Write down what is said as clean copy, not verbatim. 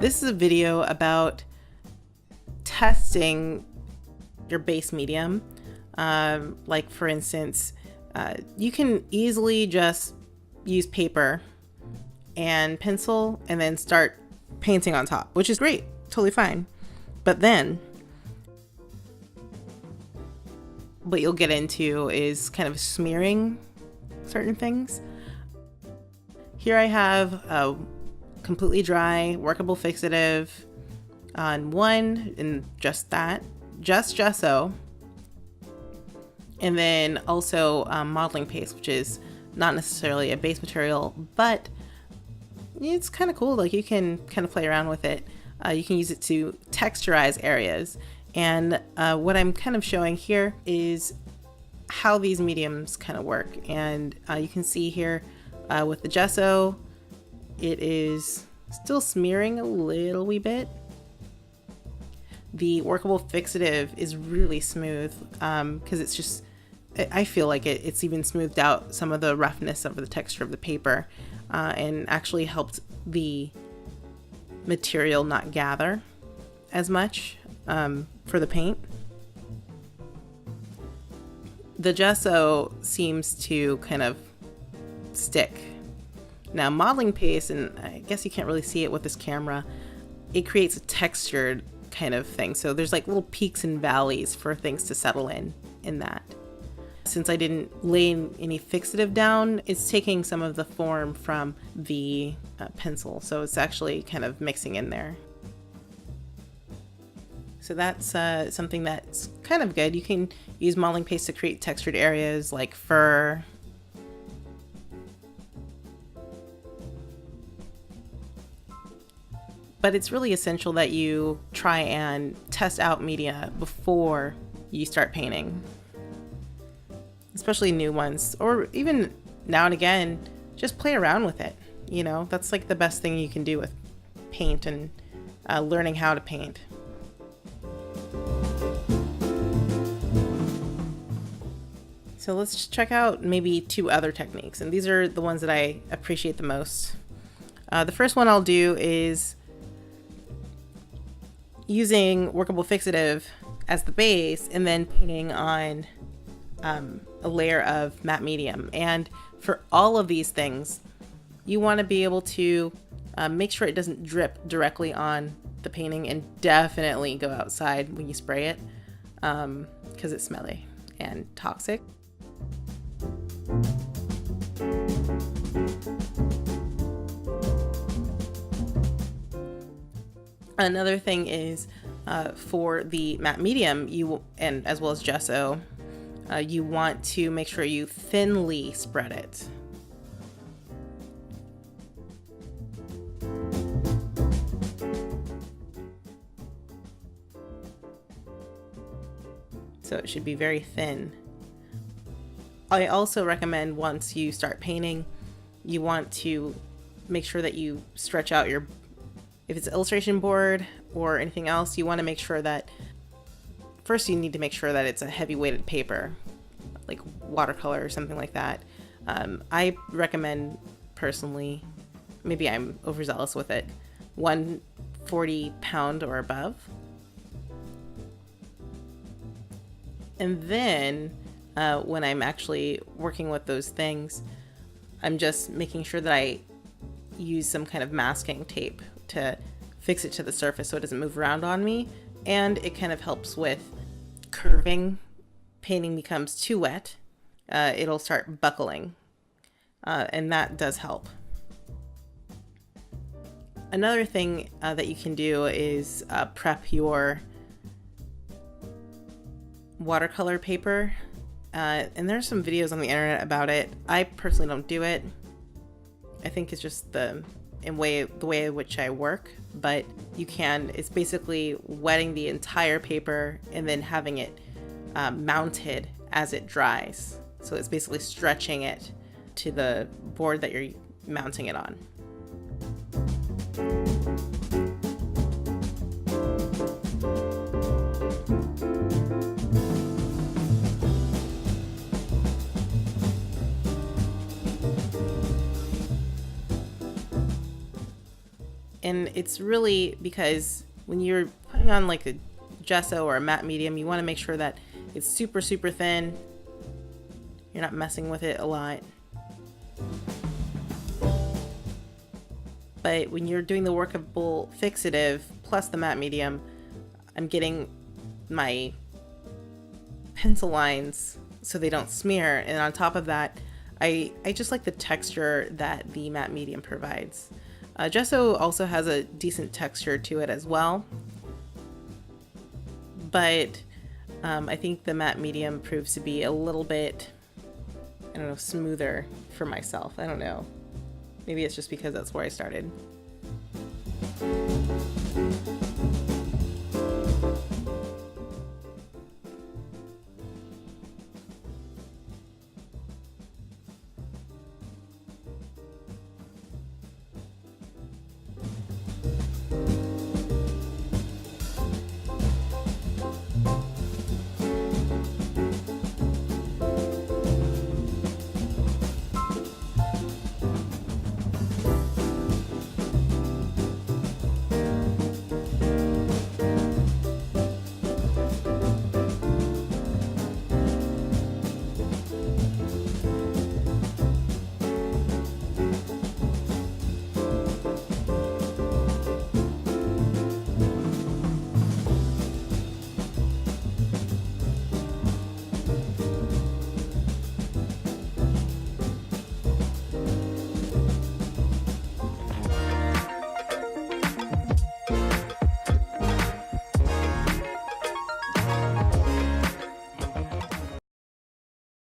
This is a video about testing your base medium. Like for instance, you can easily just use paper and pencil and then start painting on top, which is great, totally fine. But then what you'll get into is kind of smearing certain things. Here I have a completely dry workable fixative on one, and just gesso, and then also modeling paste, which is not necessarily a base material, but it's kind of cool. Like, you can kind of play around with it. You can use it to texturize areas, and what I'm kind of showing here is how these mediums kind of work. And you can see here with the gesso, it is still smearing a little wee bit. The workable fixative is really smooth because it's just, I feel like it's even smoothed out some of the roughness of the texture of the paper and actually helped the material not gather as much for the paint. The gesso seems to kind of stick. Now, modeling paste, and I guess you can't really see it with this camera, it creates a textured kind of thing. So there's like little peaks and valleys for things to settle in that. Since I didn't lay any fixative down, it's taking some of the form from the pencil. So it's actually kind of mixing in there. So that's something that's kind of good. You can use modeling paste to create textured areas like fur. But it's really essential that you try and test out media before you start painting, especially new ones, or even now and again, just play around with it. You know, that's like the best thing you can do with paint and learning how to paint. So let's just check out maybe two other techniques, and these are the ones that I appreciate the most. The first one I'll do is using workable fixative as the base and then painting on a layer of matte medium. And for all of these things, you want to be able to make sure it doesn't drip directly on the painting, and definitely go outside when you spray it because it's smelly and toxic. Another thing is for the matte medium, and as well as gesso, you want to make sure you thinly spread it. So it should be very thin. I also recommend, once you start painting, you want to make sure that you stretch out your, if it's an illustration board or anything else, you want to make sure that first you need to make sure that it's a heavy weighted paper, like watercolor or something like that. I recommend personally, maybe I'm overzealous with it, 140 pound or above. And then when I'm actually working with those things, I'm just making sure that I use some kind of masking tape to fix it to the surface so it doesn't move around on me, and it kind of helps with curving. Painting becomes too wet, it'll start buckling, and that does help. Another thing that you can do is prep your watercolor paper, and there's some videos on the internet about it. I personally don't do it. I think it's just the way in which I work, but you can. It's basically wetting the entire paper and then having it mounted as it dries. So it's basically stretching it to the board that you're mounting it on. And it's really because when you're putting on like a gesso or a matte medium, you want to make sure that it's super, super thin. You're not messing with it a lot. But when you're doing the workable fixative plus the matte medium, I'm getting my pencil lines so they don't smear. And on top of that, I just like the texture that the matte medium provides. Gesso also has a decent texture to it as well. But I think the matte medium proves to be a little bit, I don't know, smoother for myself. I don't know. Maybe it's just because that's where I started.